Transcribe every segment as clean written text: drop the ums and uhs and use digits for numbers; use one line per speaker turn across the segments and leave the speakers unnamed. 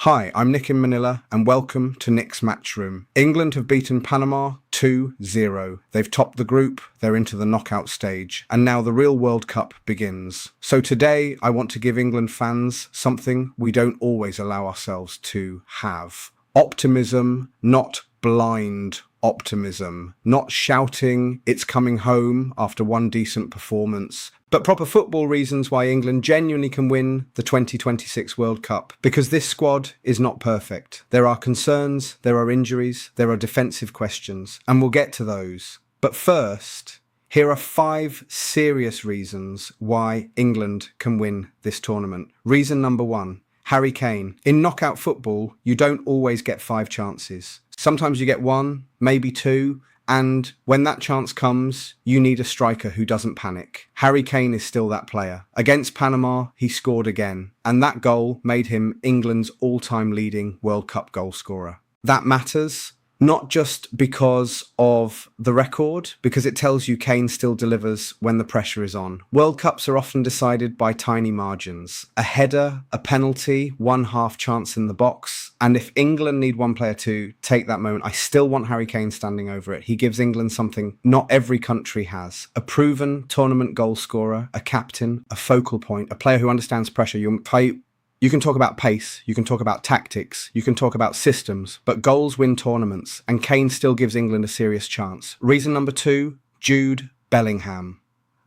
Hi, I'm Nick in Manila and welcome to Nick's Matchroom. England have beaten Panama 2-0. They've topped the group, they're into the knockout stage, and now the real World Cup begins. So today I want to give England fans something we don't always allow ourselves to have. Optimism, not blind optimism. Not shouting, it's coming home after one decent performance, but proper football reasons why England genuinely can win the 2026 World Cup. Because this squad is not perfect. There are concerns, there are injuries, there are defensive questions, and we'll get to those. But first, here are 5 serious reasons why England can win this tournament. Reason number 1. Harry Kane. In knockout football, you don't always get 5 chances. Sometimes you get 1, maybe 2, and when that chance comes, you need a striker who doesn't panic. Harry Kane is still that player. Against Panama, he scored again, and that goal made him England's all-time leading World Cup goal scorer. That matters. Not just because of the record, because it tells you Kane still delivers when the pressure is on. World Cups are often decided by tiny margins. A header, a penalty, one half chance in the box. And if England need one player to take that moment, I still want Harry Kane standing over it. He gives England something not every country has. A proven tournament goal scorer, a captain, a focal point, a player who understands pressure. You can talk about pace, you can talk about tactics, you can talk about systems, but goals win tournaments, and Kane still gives England a serious chance. Reason number 2, Jude Bellingham.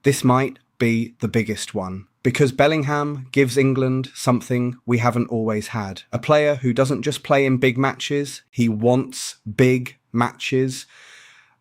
This might be the biggest one, because Bellingham gives England something we haven't always had. A player who doesn't just play in big matches, he wants big matches.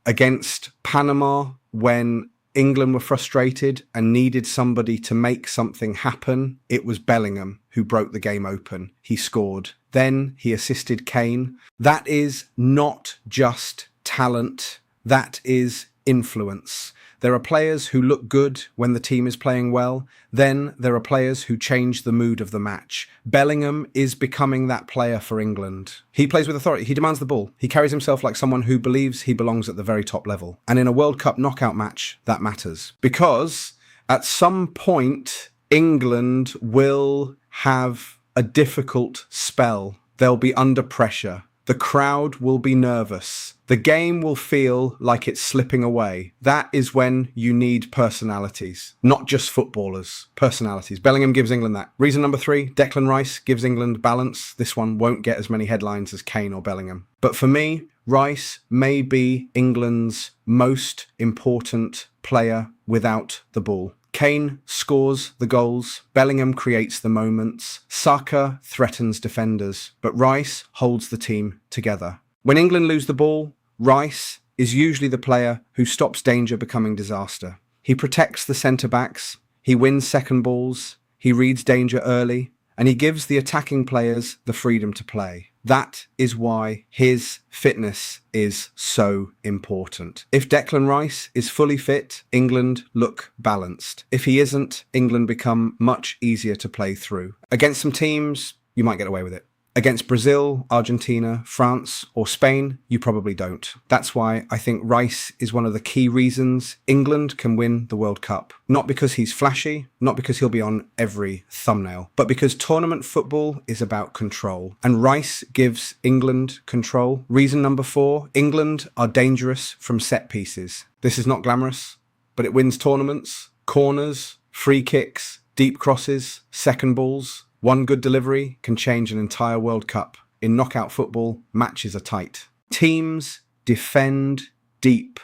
Against Panama, when England were frustrated and needed somebody to make something happen, it was Bellingham who broke the game open. He scored. Then he assisted Kane. That is not just talent, that is influence. There are players who look good when the team is playing well. Then there are players who change the mood of the match. Bellingham is becoming that player for England. He plays with authority. He demands the ball. He carries himself like someone who believes he belongs at the very top level. And in a World Cup knockout match, that matters. Because at some point, England will have a difficult spell. They'll be under pressure. The crowd will be nervous. The game will feel like it's slipping away. That is when you need personalities, not just footballers, personalities. Bellingham gives England that. Reason number 3, Declan Rice gives England balance. This one won't get as many headlines as Kane or Bellingham. But for me, Rice may be England's most important player without the ball. Kane scores the goals, Bellingham creates the moments, Saka threatens defenders, but Rice holds the team together. When England lose the ball, Rice is usually the player who stops danger becoming disaster. He protects the centre-backs, he wins second balls, he reads danger early, and he gives the attacking players the freedom to play. That is why his fitness is so important. If Declan Rice is fully fit, England look balanced. If he isn't, England become much easier to play through. Against some teams, you might get away with it. Against Brazil, Argentina, France, or Spain, you probably don't. That's why I think Rice is one of the key reasons England can win the World Cup. Not because he's flashy, not because he'll be on every thumbnail, but because tournament football is about control. And Rice gives England control. Reason number 4, England are dangerous from set pieces. This is not glamorous, but it wins tournaments, corners, free kicks, deep crosses, second balls. One good delivery can change an entire World Cup. In knockout football, matches are tight. Teams defend deep.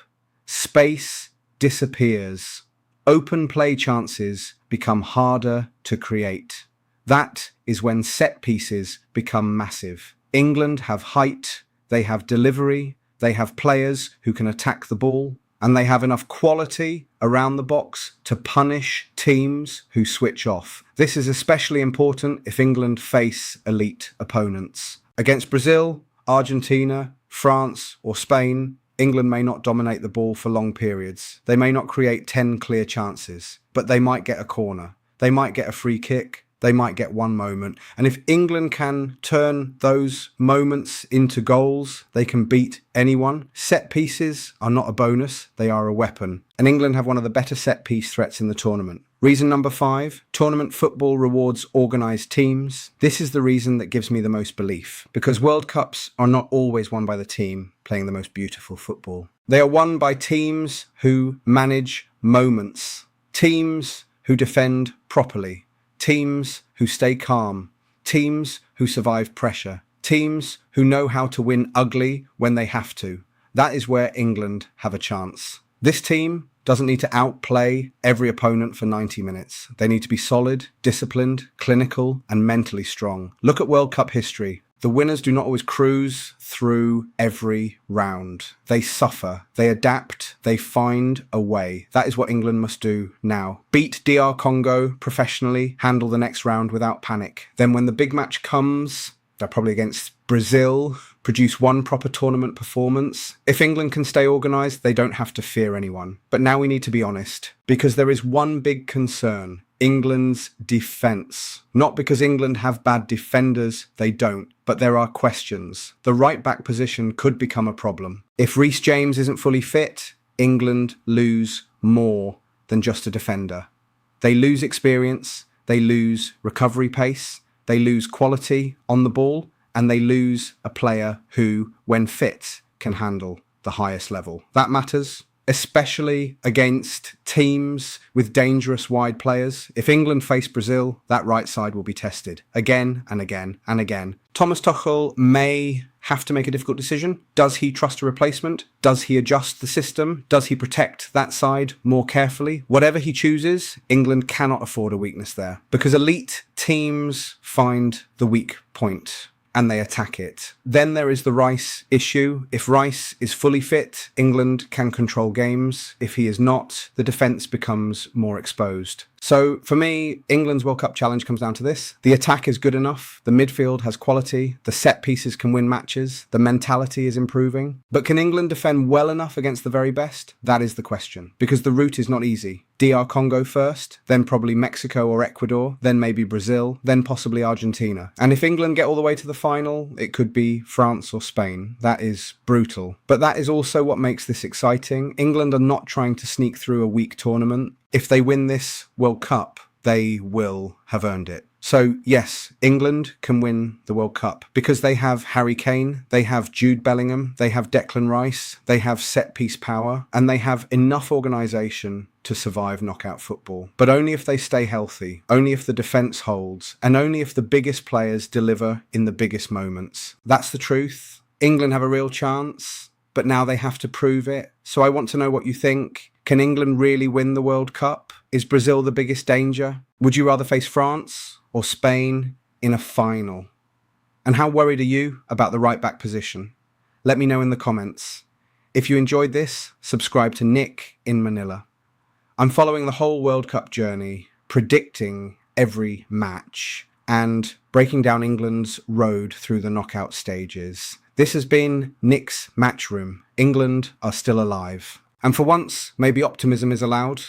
Space disappears. Open play chances become harder to create. That is when set pieces become massive. England have height, they have delivery, they have players who can attack the ball, and they have enough quality around the box to punish teams who switch off. This is especially important if England face elite opponents. Against Brazil, Argentina, France, or Spain, England may not dominate the ball for long periods. They may not create 10 clear chances, but they might get a corner. They might get a free kick. They might get one moment. And if England can turn those moments into goals, they can beat anyone. Set pieces are not a bonus, they are a weapon. And England have one of the better set piece threats in the tournament. Reason number 5, tournament football rewards organised teams. This is the reason that gives me the most belief, because World Cups are not always won by the team playing the most beautiful football. They are won by teams who manage moments, teams who defend properly, teams who stay calm, teams who survive pressure, teams who know how to win ugly when they have to. That is where England have a chance. This team doesn't need to outplay every opponent for 90 minutes. They need to be solid, disciplined, clinical, and mentally strong. Look at World Cup history. The winners do not always cruise through every round. They suffer, they adapt, they find a way. That is what England must do now. Beat DR Congo professionally, handle the next round without panic. Then when the big match comes, they're probably against Brazil, produce one proper tournament performance. If England can stay organised, they don't have to fear anyone. But now we need to be honest, because there is one big concern: England's defence. Not because England have bad defenders, they don't, but there are questions. The right-back position could become a problem. If Reece James isn't fully fit, England lose more than just a defender. They lose experience, they lose recovery pace, they lose quality on the ball, and they lose a player who, when fit, can handle the highest level. That matters, especially against teams with dangerous wide players. If England face Brazil, that right side will be tested again and again and again. Thomas Tuchel may have to make a difficult decision. Does he trust a replacement? Does he adjust the system? Does he protect that side more carefully? Whatever he chooses, England cannot afford a weakness there, because elite teams find the weak point and they attack it. Then there is the Rice issue. If Rice is fully fit, England can control games. If he is not, the defence becomes more exposed. So for me, England's World Cup challenge comes down to this. The attack is good enough, the midfield has quality, the set pieces can win matches, the mentality is improving. But can England defend well enough against the very best? That is the question, because the route is not easy. DR Congo first, then probably Mexico or Ecuador, then maybe Brazil, then possibly Argentina. And if England get all the way to the final, it could be France or Spain. That is brutal. But that is also what makes this exciting. England are not trying to sneak through a weak tournament. If they win this World Cup, they will have earned it. So yes, England can win the World Cup because they have Harry Kane, they have Jude Bellingham, they have Declan Rice, they have set-piece power, and they have enough organisation to survive knockout football. But only if they stay healthy, only if the defence holds, and only if the biggest players deliver in the biggest moments. That's the truth. England have a real chance, but now they have to prove it. So I want to know what you think. Can England really win the World Cup? Is Brazil the biggest danger? Would you rather face France or Spain in a final? And how worried are you about the right-back position? Let me know in the comments. If you enjoyed this, subscribe to Nick in Manila. I'm following the whole World Cup journey, predicting every match and breaking down England's road through the knockout stages. This has been Nick's Matchroom. England are still alive. And for once, maybe optimism is allowed.